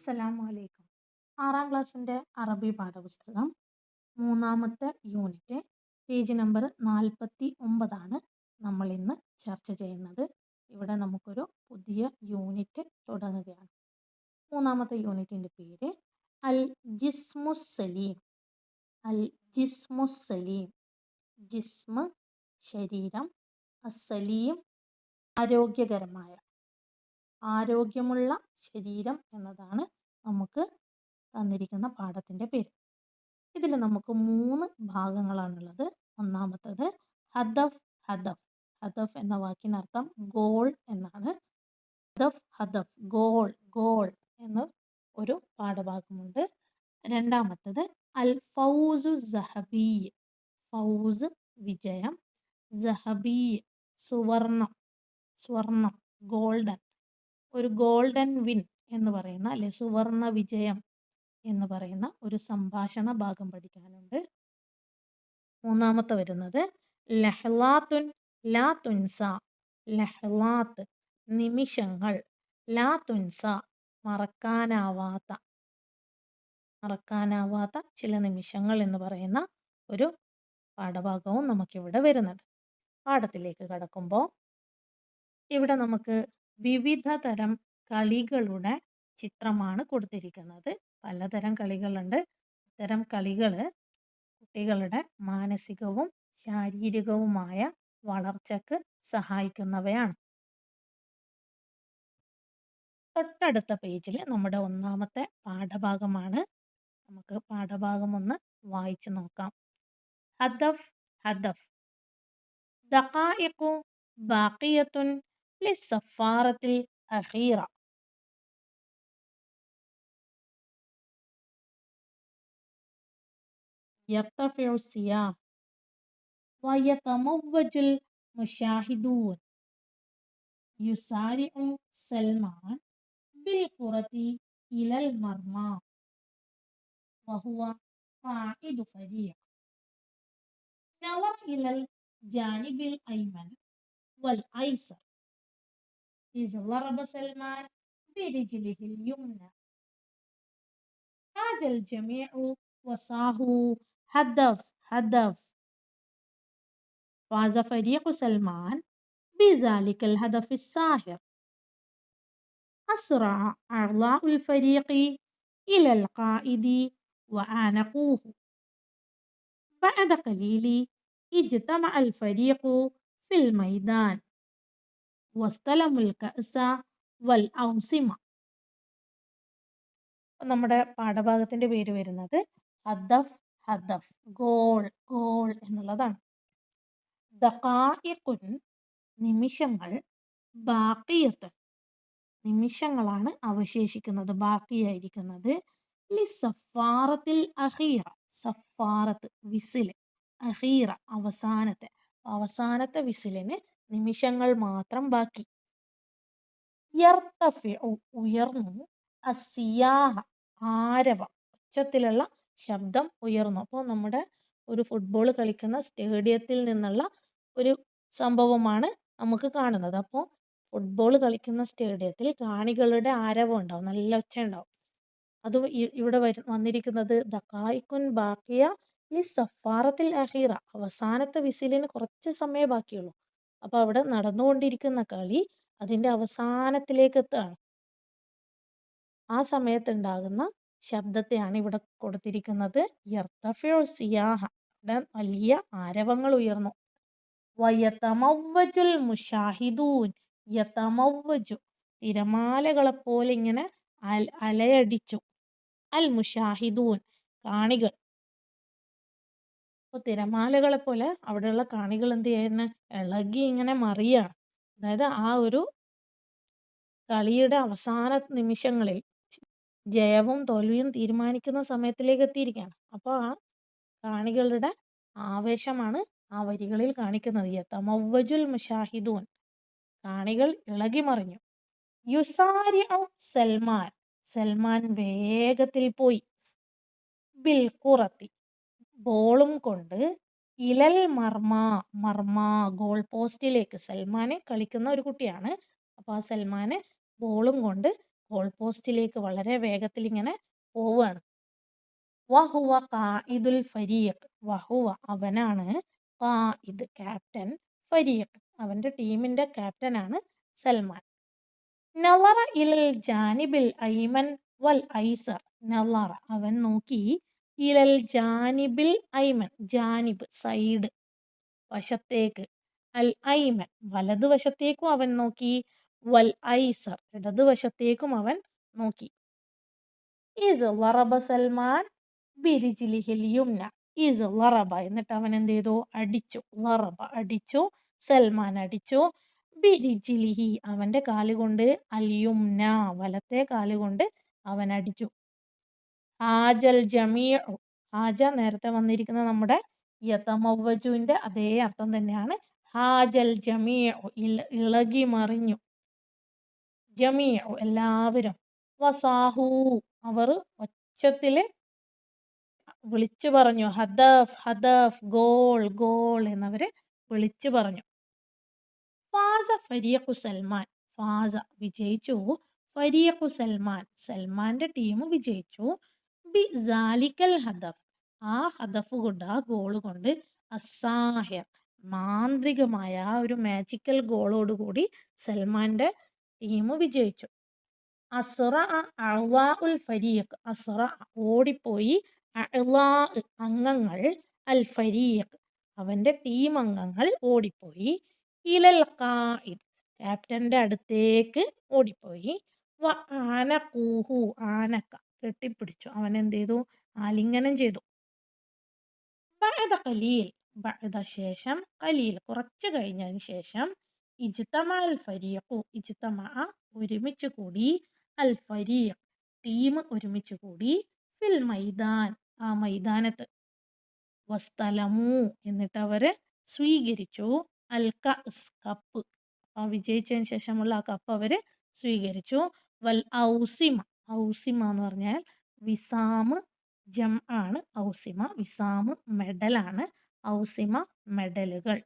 അസ്സലാമു അലൈക്കും. 6-ാം ക്ലാസ്സിൻ്റെ അറബി പാഠപുസ്തകം 3-ാമത്തെ യൂണിറ്റ് പേജ് നമ്പർ 49 നമ്മൾ ഇന്ന് ചർച്ച ചെയ്യുന്നത്. ഇവിടെ നമുക്കൊരു പുതിയ യൂണിറ്റ് തുടങ്ങുകയാണ്. 3-ാമത്തെ യൂണിറ്റിൻ്റെ പേര് അൽ ജിസ്മുസ്സലീം. അൽ ജിസ്മുസ്സലീം. ജിസ്മ് ശരീരം, അസ്സലീം ആരോഗ്യകരമായ, ആരോഗ്യമുള്ള ശരീരം എന്നതാണ് നമുക്ക് തന്നിരിക്കുന്ന പാഠത്തിൻ്റെ പേര്. ഇതിൽ നമുക്ക് 3 ഭാഗങ്ങളാണുള്ളത്. ഒന്നാമത്തത് ഹദഫ്. ഹദഫ് ഹദഫ് എന്ന വാക്കിനർത്ഥം ഗോൾ എന്നാണ്. ഹദഫ് ഹദഫ് ഗോൾ ഗോൾ എന്ന ഒരു പാഠഭാഗമുണ്ട്. രണ്ടാമത്തത് അൽ ഫൗസു സഹബി. ഫൗസ് വിജയം, സഹബി സുവർണം, സ്വർണം ഗോൾഡൻ, ഒരു ഗോൾഡൻ വിൻ എന്ന് പറയുന്ന അല്ലെ സുവർണ വിജയം എന്ന് പറയുന്ന ഒരു സംഭാഷണ ഭാഗം പഠിക്കാനുണ്ട്. മൂന്നാമത്തെ വരുന്നത് ലഹ്ലാത്തുൻ ലാ തുൻസ. ലഹ്ലാത്ത് നിമിഷങ്ങൾ, ലാ തുൻസ മറക്കാനാവാത്ത, മറക്കാനാവാത്ത ചില നിമിഷങ്ങൾ എന്ന് പറയുന്ന ഒരു പാഠഭാഗവും നമുക്കിവിടെ വരുന്നുണ്ട്. പാഠത്തിലേക്ക് കടക്കുമ്പോൾ ഇവിടെ നമുക്ക് വിവിധ തരം കളികളുടെ ചിത്രമാണ് കൊടുത്തിരിക്കുന്നത്. പലതരം കളികളുണ്ട്. ഇത്തരം കളികൾ കുട്ടികളുടെ മാനസികവും ശാരീരികവുമായ വളർച്ചയ്ക്ക് സഹായിക്കുന്നവയാണ്. തൊട്ടടുത്ത പേജിൽ നമ്മുടെ 1-ാമത്തെ പാഠഭാഗമാണ്. നമുക്ക് പാഠഭാഗം ഒന്ന് വായിച്ചു നോക്കാം. ഹദഫ്. ഹദഫ് ദഖായിഖു ബാഖിയത്തുൻ ലിസ്സഫാറത്തിൽ അഖീറ. يرتفع السياح ويتموج المشاهدون. يسارع سلمان بالكرة إلى المرمى وهو قائد فريق. نظر إلى الجانب الأيمن والأيسر إذ ضرب سلمان برجله اليمنى. هاج الجميع وصاحوا هدف هدف. فاز فريق سلمان بذلك الهدف الساحر. أسرع أعضاء الفريق إلى القائد وآنقوه. بعد قليل اجتمع الفريق في الميدان واستلموا الكأس والأوسمة. നമ്മുടെ പാഠഭാഗത്തിൻ്റെ പേര് വരുന്നത് ഹദഫ് ഹദഫ് ഗോൾ ഗോൾ എന്നുള്ളതാണ്. ദഖായിഖുൻ നിമിഷങ്ങൾ, ബാഖിയത്തുൻ നിമിഷങ്ങളാണ് അവശേഷിക്കുന്നത്, ബാക്കിയായിരിക്കുന്നത്. ലിസ്സഫാറത്തിൽ അഖീറ. സഫാറത്ത് വിസിൽ, അഖീറ അവസാനത്തെ, അവസാനത്തെ വിസിലിന് നിമിഷങ്ങൾ മാത്രം ബാക്കി. യർതഫിഉ ഉയർന്നു, അസ്സിയാഹ ആരവം ഉച്ചത്തിലുള്ള ശബ്ദം ഉയർന്നു. അപ്പോൾ നമ്മുടെ ഒരു ഫുട്ബോൾ കളിക്കുന്ന സ്റ്റേഡിയത്തിൽ നിന്നുള്ള ഒരു സംഭവമാണ് നമുക്ക് കാണുന്നത്. അപ്പോൾ ഫുട്ബോൾ കളിക്കുന്ന സ്റ്റേഡിയത്തിൽ കാണികളുടെ ആരവം ഉണ്ടാവും, നല്ല ഒച്ച ഉണ്ടാവും. അതും ഇവിടെ വന്നിരിക്കുന്നത് ദഖായിഖുൻ ബാക്കിയ ലിസ്സഫാറത്തിൽ അഖീറ, അവസാനത്തെ വിസിലിന് കുറച്ച് സമയം ബാക്കിയുള്ളൂ. അപ്പോൾ അവിടെ നടന്നുകൊണ്ടിരിക്കുന്ന കളി അതിൻ്റെ അവസാനത്തിലേക്ക് എത്തുകയാണ്. ആ സമയത്തുണ്ടാകുന്ന ശബ്ദത്തെയാണ് ഇവിടെ കൊടുത്തിരിക്കുന്നത് യർതഫിഉ സിയാഹ. ഇവിടെ വലിയ ആരവങ്ങൾ ഉയർന്നു. വയതമവ്വജുൽ മുഷാഹിദൂൻ. യതമവ്വജു തിരമാലകളെപ്പോലെ ഇങ്ങനെ അലയടിച്ചു. അൽ മുഷാഹിദൂൻ കാണികൾ. അപ്പോൾ തിരമാലകളെ പോലെ അവിടെയുള്ള കാണികൾ എന്ത് ചെയ്യുന്നു? ഇളകി ഇങ്ങനെ മറിയാണ്. അതായത് ആ ഒരു കളിയുടെ അവസാന നിമിഷങ്ങളിൽ ജയവും തോൽവിയും തീരുമാനിക്കുന്ന സമയത്തിലേക്ക് എത്തിയിരിക്കുകയാണ്. അപ്പോൾ ആ കാണികളുടെ ആവേശമാണ് ആ വരികളിൽ കാണിക്കുന്നത്. യതമവ്വജുൽ മുഷാഹിദൂൻ കാണികൾ ഇളകി മറിഞ്ഞു. യുസാരിഉ സൽമാൻ സൽമാൻ വേഗത്തിൽ പോയി. ബിൽ ഖുറത്തി ബോളും കൊണ്ട്, ഇലൽ മർമാ മർമാ ഗോൾ പോസ്റ്റിലേക്ക്. സൽമാൻ കളിക്കുന്ന ഒരു കുട്ടിയാണ്. അപ്പോൾ ആ സൽമാന് ബോളും കൊണ്ട് ഗോൾ പോസ്റ്റിലേക്ക് വളരെ വേഗത്തിൽ ഇങ്ങനെ പോവുകയാണ്. വഹുവ ഖായിദുൽ ഫരീഖ്, വഹുവ അവനാണ്, ഖായിദ് ക്യാപ്റ്റൻ, ഫരീഖ് അവൻ്റെ ടീമിൻ്റെ ക്യാപ്റ്റനാണ് സൽമാൻ. നളറ ഇലൽ ജാനിബിൽ ഐമൻ വൽ ഐസർ, നളറ അവൻ നോക്കി, ഇലൽ ജാനിബിൽ ഐമൻ ജാനിബ് സൈഡ് വശത്തേക്ക്, അൽ ഐമൻ വലതുവശത്തേക്കും അവൻ നോക്കി, വൽ ഐസർ ഇടതുവശത്തേക്കും അവൻ നോക്കി. ഇസ് ലറബ സൽമാൻ ബിരിജിലിഹിൽ യുംന, ഇസ് ലറബ എന്നിട്ട് അവൻ എന്ത് ചെയ്തു, അടിച്ചു, ലറബ അടിച്ചു, സൽമാൻ അടിച്ചു, ബിരിജിലിഹി അവൻ്റെ കാലുകൊണ്ട്, അൽ യുംന വലത്തെ കാലുകൊണ്ട് അവൻ അടിച്ചു. ഹാജൽ ജമീഉ, ഹാജ നേരത്തെ വന്നിരിക്കുന്ന നമ്മുടെ യതമവ്വജുവിൻ്റെ അതേ അർത്ഥം തന്നെയാണ്. ഹാജൽ ജമീഉ ഇളകി മറിഞ്ഞു, ജമീഉ എല്ലാവരും, വസാഹു അവർ ഒച്ചത്തിൽ വിളിച്ചു പറഞ്ഞു, ഹദഫ് ഹദഫ് ഗോൾ ഗോൾ എന്നവർ വിളിച്ചു പറഞ്ഞു. ഫാസ ഫരീഖു സൽമാൻ, ഫാസ വിജയിച്ചു, ഫരീഖു സൽമാൻ സൽമാൻ്റെ ടീം വിജയിച്ചു, ബി സാലിക്കൽ ഹദഫ് ആ ഹദഫ് കൊണ്ട് ആ ഗോൾ കൊണ്ട്, അസാഹിർ മാന്ത്രികമായ ഒരു മാജിക്കൽ ഗോളോടുകൂടി സൽമാൻ്റെ ടീം വിജയിച്ചു. അസ്റ അഅ്ളാ ഉൽ ഫരീഖ്, അസ്റ ഓടിപ്പോയി, അഅ്ളാ അംഗങ്ങൾ, അൽ ഫരീഖ് അവൻ്റെ ടീം അംഗങ്ങൾ ഓടിപ്പോയി, ഇലൽ ഖായിദ് ക്യാപ്റ്റൻ്റെ അടുത്തേക്ക് ഓടിപ്പോയി, വ ആനഖൂഹു ആനക്ക കെട്ടിപ്പിടിച്ചു, അവൻ എന്ത് ചെയ്തു, ആലിംഗനം ചെയ്തു. ബഅദ ഖലീൽ, ബഅദ ശേഷം, ഖലീൽ കുറച്ച് കഴിഞ്ഞതിന് ശേഷം, ഇജ്തമ അൽ ഫരീഖു ഇജ്തമ ഒരുമിച്ച് കൂടി, അൽ ഫരീഖ് ടീം ഒരുമിച്ച് കൂടി, ഫിൽ മൈദാൻ ആ മൈതാനത്ത്, വസ്തലമു എന്നിട്ട് അവർ സ്വീകരിച്ചു, അൽ കഅസ് കപ്പ് ആ വിജയിച്ചതിന് ശേഷമുള്ള ആ കപ്പ് അവർ സ്വീകരിച്ചു, വൽ ഔസിമ ഔസിമ എന്ന് പറഞ്ഞാൽ വിസാമ് ജം ആണ്, ഔസിമ വിസാമ് മെഡലാണ്, ഔസിമ മെഡലുകൾ.